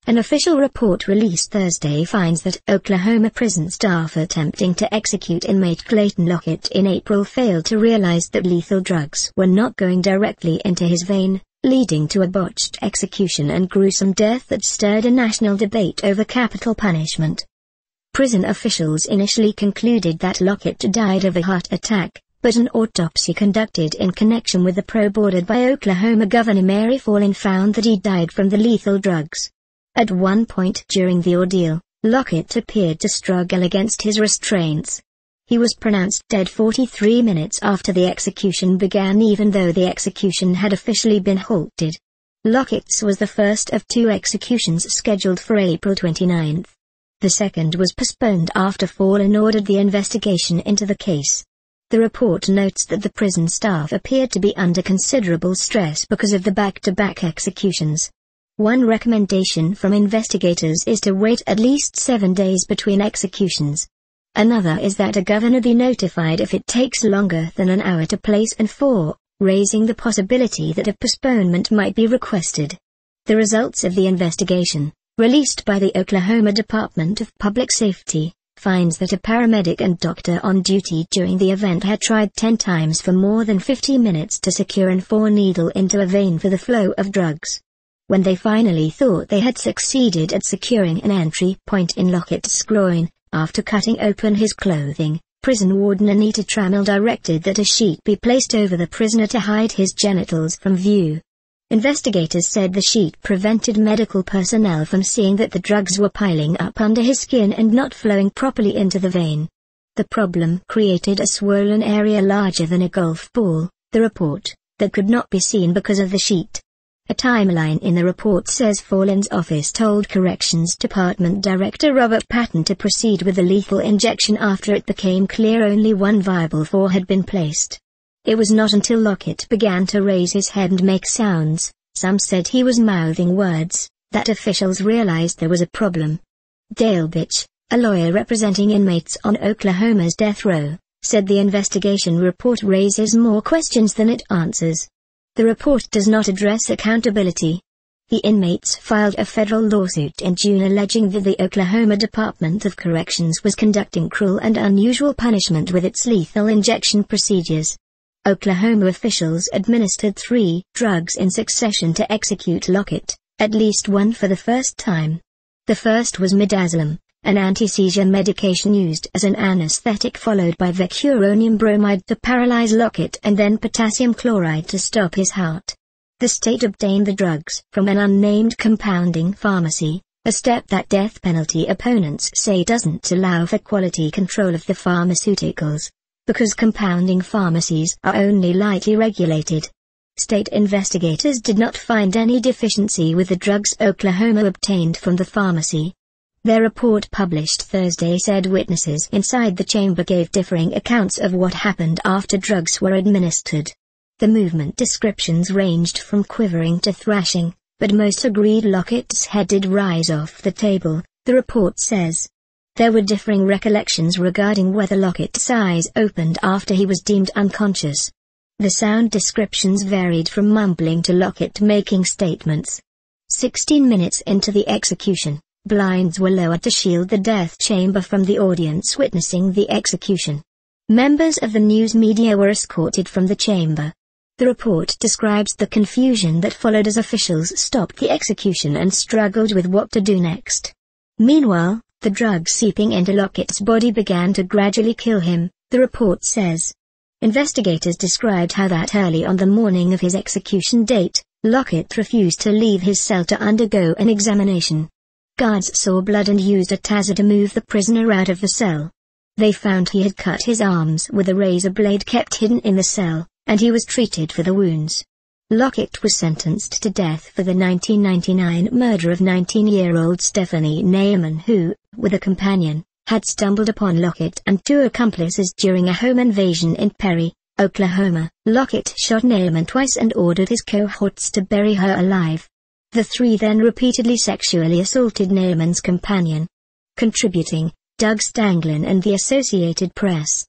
An official report released Thursday finds that Oklahoma prison staff attempting to execute inmate Clayton Lockett in April failed to realize that lethal drugs were not going directly into his vein, leading to a botched execution and gruesome death that stirred a national debate over capital punishment. Prison officials initially concluded that Lockett died of a heart attack, but an autopsy conducted in connection with the probe ordered by Oklahoma Governor Mary Fallin found that he died from the lethal drugs. At one point during the ordeal, Lockett appeared to struggle against his restraints. He was pronounced dead 43 minutes after the execution began, even though the execution had officially been halted. Lockett's was the first of two executions scheduled for April 29. The second was postponed after Fallin ordered the investigation into the case. The report notes that the prison staff appeared to be under considerable stress because of the back-to-back executions. One recommendation from investigators is to wait at least 7 days between executions. Another is that a governor be notified if it takes longer than an hour to place and for, raising the possibility that a postponement might be requested. The results of the investigation, released by the Oklahoma Department of Public Safety, finds that a paramedic and doctor on duty during the event had tried 10 times for more than 50 minutes to secure an 4-needle into a vein for the flow of drugs. When they finally thought they had succeeded at securing an entry point in Lockett's groin, after cutting open his clothing, prison warden Anita Trammell directed that a sheet be placed over the prisoner to hide his genitals from view. Investigators said the sheet prevented medical personnel from seeing that the drugs were piling up under his skin and not flowing properly into the vein. The problem created a swollen area larger than a golf ball, the report, that could not be seen because of the sheet. A timeline in the report says Fallin's office told Corrections Department Director Robert Patton to proceed with the lethal injection after it became clear only one viable 4 had been placed. It was not until Lockett began to raise his head and make sounds, some said he was mouthing words, that officials realized there was a problem. Dale Bitch, a lawyer representing inmates on Oklahoma's death row, said the investigation report raises more questions than it answers. The report does not address accountability. The inmates filed a federal lawsuit in June alleging that the Oklahoma Department of Corrections was conducting cruel and unusual punishment with its lethal injection procedures. Oklahoma officials administered 3 drugs in succession to execute Lockett, at least one for the first time. The first was midazolam, an anti-seizure medication used as an anesthetic, followed by vecuronium bromide to paralyze Lockett and then potassium chloride to stop his heart. The state obtained the drugs from an unnamed compounding pharmacy, a step that death penalty opponents say doesn't allow for quality control of the pharmaceuticals, because compounding pharmacies are only lightly regulated. State investigators did not find any deficiency with the drugs Oklahoma obtained from the pharmacy. Their report published Thursday said witnesses inside the chamber gave differing accounts of what happened after drugs were administered. The movement descriptions ranged from quivering to thrashing, but most agreed Lockett's head did rise off the table, the report says. There were differing recollections regarding whether Lockett's eyes opened after he was deemed unconscious. The sound descriptions varied from mumbling to Lockett making statements. 16 minutes into the execution, blinds were lowered to shield the death chamber from the audience witnessing the execution. Members of the news media were escorted from the chamber. The report describes the confusion that followed as officials stopped the execution and struggled with what to do next. Meanwhile, the drugs seeping into Lockett's body began to gradually kill him, the report says. Investigators described how that early on the morning of his execution date, Lockett refused to leave his cell to undergo an examination. Guards saw blood and used a taser to move the prisoner out of the cell. They found he had cut his arms with a razor blade kept hidden in the cell, and he was treated for the wounds. Lockett was sentenced to death for the 1999 murder of 19-year-old Stephanie Naaman, who, with a companion, had stumbled upon Lockett and 2 accomplices during a home invasion in Perry, Oklahoma. Lockett shot Naaman twice and ordered his cohorts to bury her alive. The 3 then repeatedly sexually assaulted Naaman's companion. Contributing, Doug Stanglin and the Associated Press.